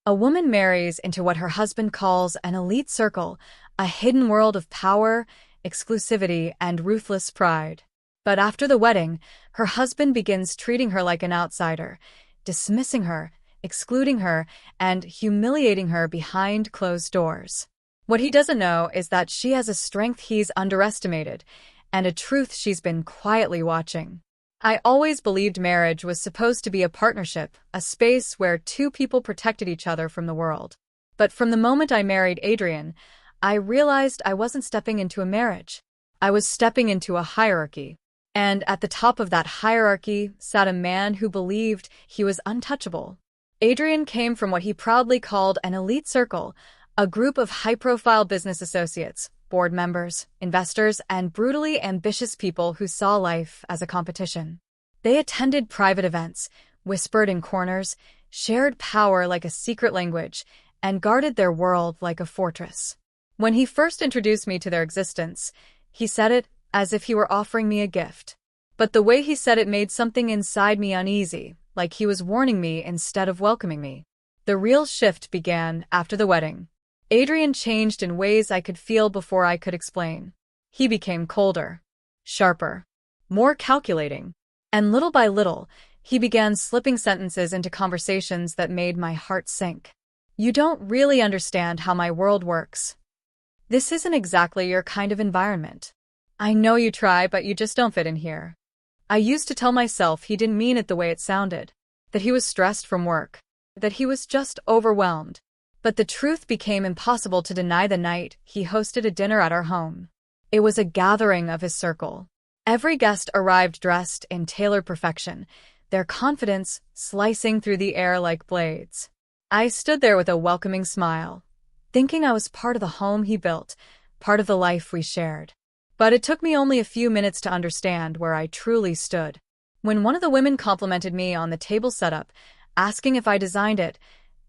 A woman marries into what her husband calls an elite circle, a hidden world of power, exclusivity, and ruthless pride. But after the wedding, her husband begins treating her like an outsider, dismissing her, excluding her, and humiliating her behind closed doors. What he doesn't know is that she has a strength he's underestimated, and a truth she's been quietly watching. I always believed marriage was supposed to be a partnership, a space where two people protected each other from the world. But from the moment I married Adrian, I realized I wasn't stepping into a marriage. I was stepping into a hierarchy. And at the top of that hierarchy sat a man who believed he was untouchable. Adrian came from what he proudly called an elite circle, a group of high-profile business associates, board members, investors, and brutally ambitious people who saw life as a competition. They attended private events, whispered in corners, shared power like a secret language, and guarded their world like a fortress. When he first introduced me to their existence, he said it as if he were offering me a gift. But the way he said it made something inside me uneasy, like he was warning me instead of welcoming me. The real shift began after the wedding. Adrian changed in ways I could feel before I could explain. He became colder, sharper, more calculating, and little by little, he began slipping sentences into conversations that made my heart sink. "You don't really understand how my world works. This isn't exactly your kind of environment. I know you try, but you just don't fit in here." I used to tell myself he didn't mean it the way it sounded, that he was stressed from work, that he was just overwhelmed. But the truth became impossible to deny the night he hosted a dinner at our home. It was a gathering of his circle. Every guest arrived dressed in tailored perfection, their confidence slicing through the air like blades. I stood there with a welcoming smile, thinking I was part of the home he built, part of the life we shared. But it took me only a few minutes to understand where I truly stood. When one of the women complimented me on the table setup, asking if I designed it,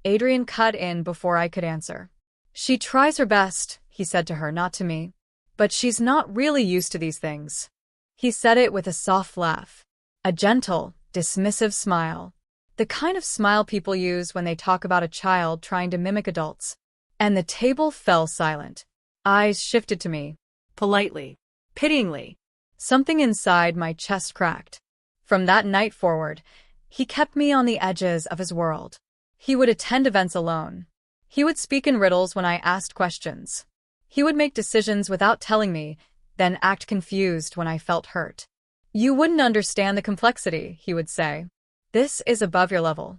Adrian cut in before I could answer. "She tries her best," he said to her, not to me. "But she's not really used to these things." He said it with a soft laugh, a gentle, dismissive smile, the kind of smile people use when they talk about a child trying to mimic adults. And the table fell silent. Eyes shifted to me, politely, pityingly. Something inside my chest cracked. From that night forward, he kept me on the edges of his world. He would attend events alone. He would speak in riddles when I asked questions. He would make decisions without telling me, then act confused when I felt hurt. "You wouldn't understand the complexity," he would say. "This is above your level."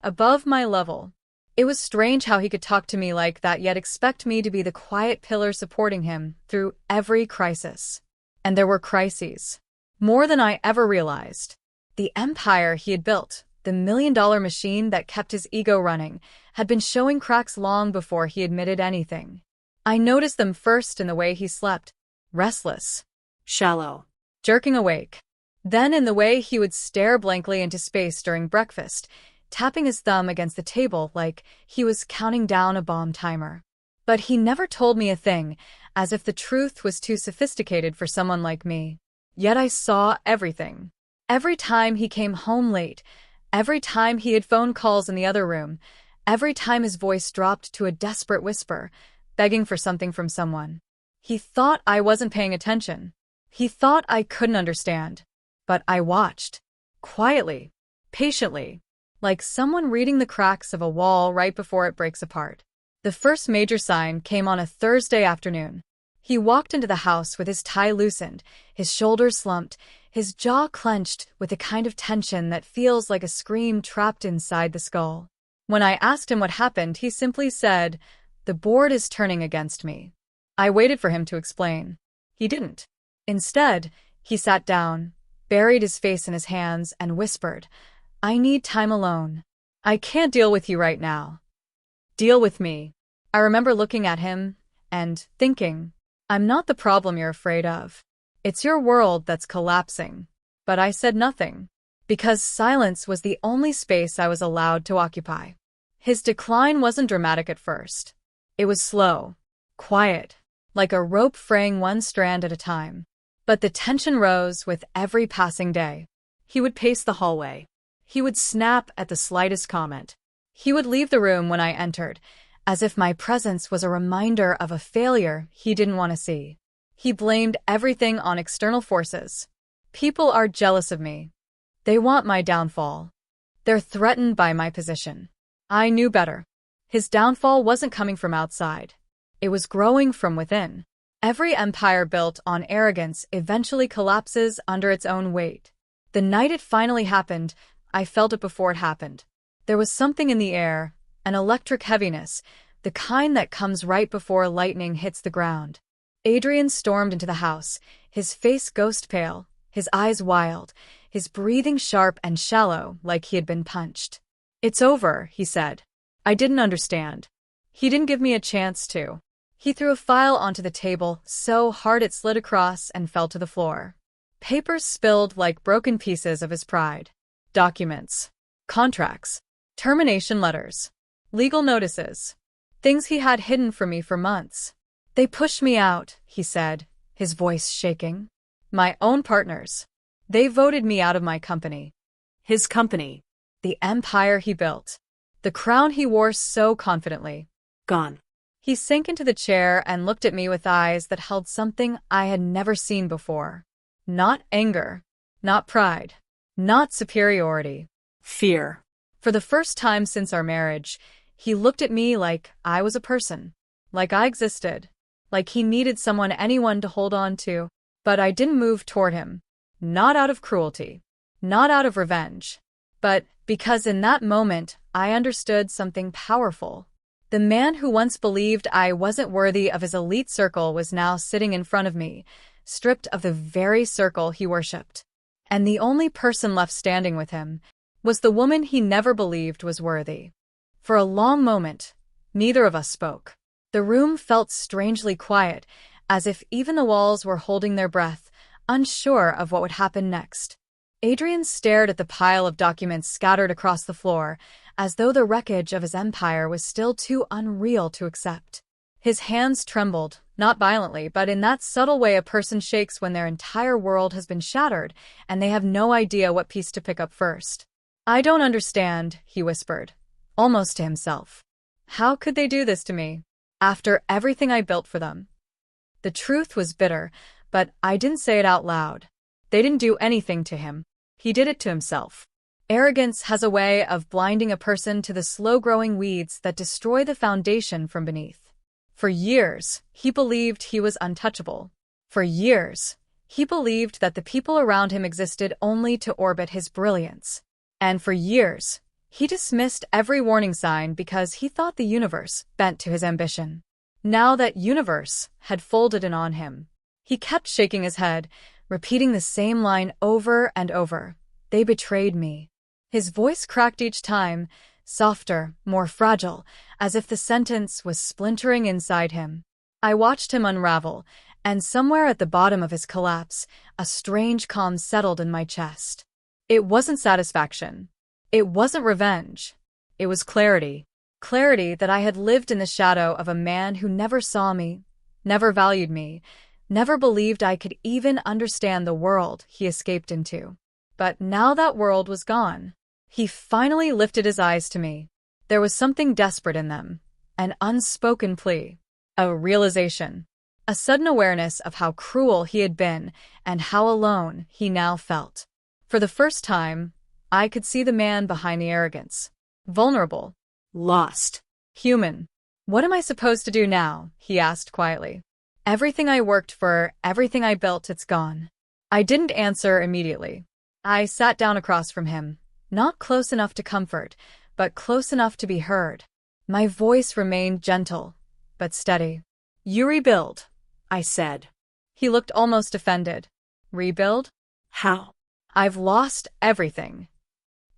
Above my level. It was strange how he could talk to me like that yet expect me to be the quiet pillar supporting him through every crisis. And there were crises. More than I ever realized. The empire he had built, the million-dollar machine that kept his ego running, had been showing cracks long before he admitted anything. I noticed them first in the way he slept, restless, shallow, jerking awake. Then in the way he would stare blankly into space during breakfast, tapping his thumb against the table like he was counting down a bomb timer. But he never told me a thing, as if the truth was too sophisticated for someone like me. Yet I saw everything. Every time he came home late, every time he had phone calls in the other room, every time his voice dropped to a desperate whisper, begging for something from someone. He thought I wasn't paying attention. He thought I couldn't understand. But I watched. Quietly. Patiently. Like someone reading the cracks of a wall right before it breaks apart. The first major sign came on a Thursday afternoon. He walked into the house with his tie loosened, his shoulders slumped, his jaw clenched with the kind of tension that feels like a scream trapped inside the skull. When I asked him what happened, he simply said, "The board is turning against me." I waited for him to explain. He didn't. Instead, he sat down, buried his face in his hands, and whispered, "I need time alone. I can't deal with you right now. Deal with me." I remember looking at him and thinking, I'm not the problem you're afraid of. It's your world that's collapsing. But I said nothing, because silence was the only space I was allowed to occupy. His decline wasn't dramatic at first. It was slow, quiet, like a rope fraying one strand at a time. But the tension rose with every passing day. He would pace the hallway. He would snap at the slightest comment. He would leave the room when I entered, as if my presence was a reminder of a failure he didn't want to see. He blamed everything on external forces. People are jealous of me. They want my downfall. They're threatened by my position. I knew better. His downfall wasn't coming from outside. It was growing from within. Every empire built on arrogance eventually collapses under its own weight. The night it finally happened, I felt it before it happened. There was something in the air, an electric heaviness, the kind that comes right before lightning hits the ground. Adrian stormed into the house, his face ghost pale, his eyes wild, his breathing sharp and shallow like he had been punched. "It's over," he said. I didn't understand. He didn't give me a chance to. He threw a file onto the table so hard it slid across and fell to the floor. Papers spilled like broken pieces of his pride. Documents. Contracts. Termination letters. Legal notices. Things he had hidden from me for months. "They pushed me out," he said, his voice shaking. "My own partners. They voted me out of my company." His company. The empire he built. The crown he wore so confidently. Gone. He sank into the chair and looked at me with eyes that held something I had never seen before. Not anger. Not pride. Not superiority. Fear. For the first time since our marriage, he looked at me like I was a person. Like I existed. Like he needed anyone to hold on to. But I didn't move toward him. Not out of cruelty. Not out of revenge. But because in that moment, I understood something powerful. The man who once believed I wasn't worthy of his elite circle was now sitting in front of me, stripped of the very circle he worshipped. And the only person left standing with him was the woman he never believed was worthy. For a long moment, neither of us spoke. The room felt strangely quiet, as if even the walls were holding their breath, unsure of what would happen next. Adrian stared at the pile of documents scattered across the floor, as though the wreckage of his empire was still too unreal to accept. His hands trembled, not violently, but in that subtle way a person shakes when their entire world has been shattered and they have no idea what piece to pick up first. "I don't understand," he whispered, almost to himself. "How could they do this to me? After everything I built for them?" The truth was bitter, but I didn't say it out loud. They didn't do anything to him. He did it to himself. Arrogance has a way of blinding a person to the slow-growing weeds that destroy the foundation from beneath. For years, he believed he was untouchable. For years, he believed that the people around him existed only to orbit his brilliance. And for years, he dismissed every warning sign because he thought the universe bent to his ambition. Now that universe had folded in on him, he kept shaking his head, repeating the same line over and over. "They betrayed me." His voice cracked each time, softer, more fragile, as if the sentence was splintering inside him. I watched him unravel, and somewhere at the bottom of his collapse, a strange calm settled in my chest. It wasn't satisfaction. It wasn't revenge. It was clarity. Clarity that I had lived in the shadow of a man who never saw me, never valued me, never believed I could even understand the world he escaped into. But now that world was gone. He finally lifted his eyes to me. There was something desperate in them, an unspoken plea, a realization, a sudden awareness of how cruel he had been and how alone he now felt. For the first time, I could see the man behind the arrogance. Vulnerable. Lost. Human. "What am I supposed to do now?" he asked quietly. "Everything I worked for, everything I built, it's gone." I didn't answer immediately. I sat down across from him, not close enough to comfort, but close enough to be heard. My voice remained gentle, but steady. "You rebuild," I said. He looked almost offended. "Rebuild? How? I've lost everything."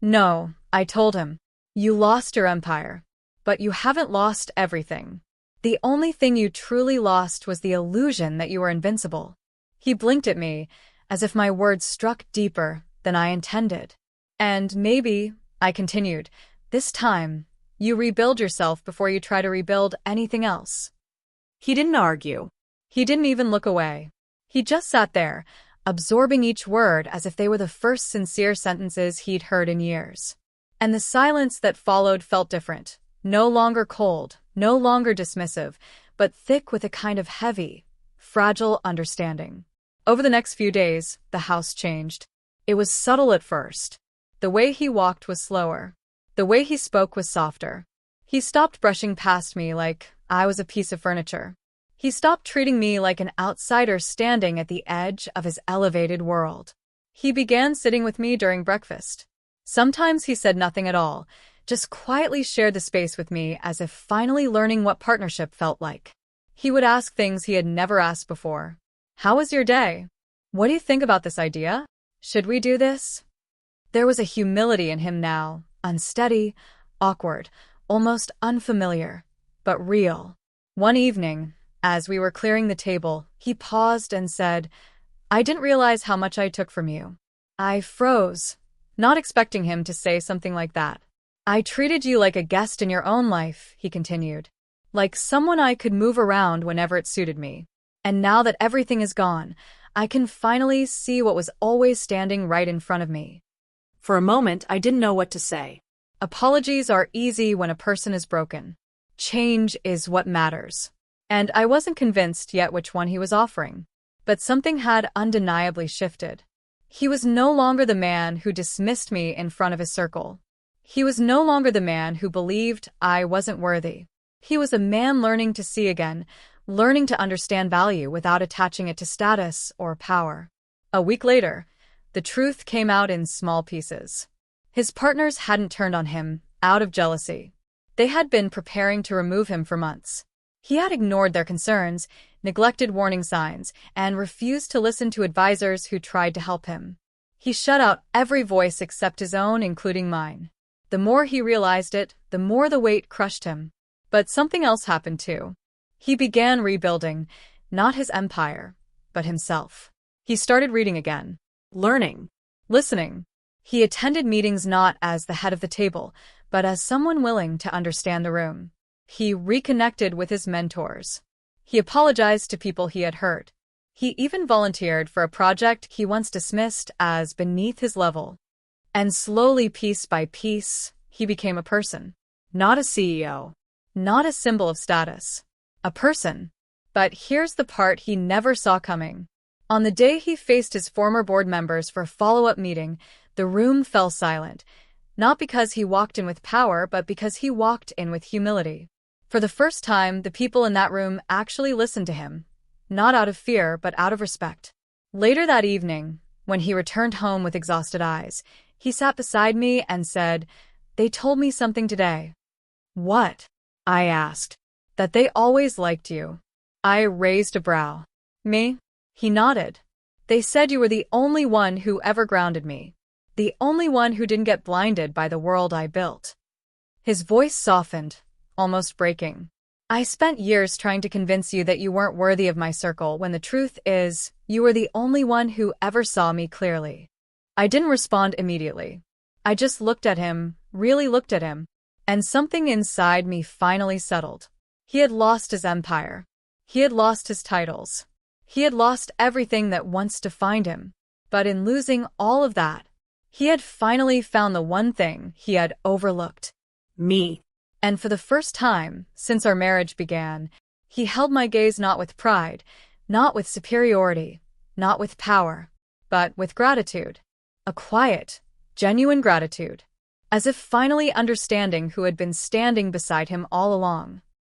"No," I told him. "You lost your empire, but you haven't lost everything. The only thing you truly lost was the illusion that you were invincible." He blinked at me, as if my words struck deeper than I intended. "And maybe," I continued, "this time, you rebuild yourself before you try to rebuild anything else." He didn't argue. He didn't even look away. He just sat there, absorbing each word as if they were the first sincere sentences he'd heard in years. And the silence that followed felt different. No longer cold, no longer dismissive, but thick with a kind of heavy, fragile understanding. Over the next few days, the house changed. It was subtle at first. The way he walked was slower. The way he spoke was softer. He stopped brushing past me like I was a piece of furniture. He stopped treating me like an outsider standing at the edge of his elevated world. He began sitting with me during breakfast. Sometimes he said nothing at all, just quietly shared the space with me as if finally learning what partnership felt like. He would ask things he had never asked before. How was your day? What do you think about this idea? Should we do this? There was a humility in him now, unsteady, awkward, almost unfamiliar, but real. One evening, as we were clearing the table, he paused and said, "I didn't realize how much I took from you." I froze, not expecting him to say something like that. "I treated you like a guest in your own life," he continued, "like someone I could move around whenever it suited me. And now that everything is gone, I can finally see what was always standing right in front of me." For a moment, I didn't know what to say. Apologies are easy when a person is broken. Change is what matters. And I wasn't convinced yet which one he was offering. But something had undeniably shifted. He was no longer the man who dismissed me in front of his circle. He was no longer the man who believed I wasn't worthy. He was a man learning to see again, learning to understand value without attaching it to status or power. A week later, the truth came out in small pieces. His partners hadn't turned on him out of jealousy. They had been preparing to remove him for months. He had ignored their concerns, neglected warning signs, and refused to listen to advisors who tried to help him. He shut out every voice except his own, including mine. The more he realized it, the more the weight crushed him. But something else happened too. He began rebuilding, not his empire, but himself. He started reading again, learning, listening. He attended meetings not as the head of the table, but as someone willing to understand the room. He reconnected with his mentors. He apologized to people he had hurt. He even volunteered for a project he once dismissed as beneath his level. And slowly, piece by piece, he became a person. Not a CEO. Not a symbol of status. A person. But here's the part he never saw coming. On the day he faced his former board members for a follow-up meeting, the room fell silent. Not because he walked in with power, but because he walked in with humility. For the first time, the people in that room actually listened to him. Not out of fear, but out of respect. Later that evening, when he returned home with exhausted eyes, he sat beside me and said, "They told me something today." "What?" I asked. "That they always liked you." I raised a brow. "Me?" He nodded. "They said you were the only one who ever grounded me. The only one who didn't get blinded by the world I built." His voice softened, almost breaking. "I spent years trying to convince you that you weren't worthy of my circle, when the truth is, you were the only one who ever saw me clearly." I didn't respond immediately. I just looked at him, really looked at him, and something inside me finally settled. He had lost his empire. He had lost his titles. He had lost everything that once defined him. But in losing all of that, he had finally found the one thing he had overlooked. Me. And for the first time since our marriage began, he held my gaze not with pride, not with superiority, not with power, but with gratitude. A quiet, genuine gratitude. As if finally understanding who had been standing beside him all along.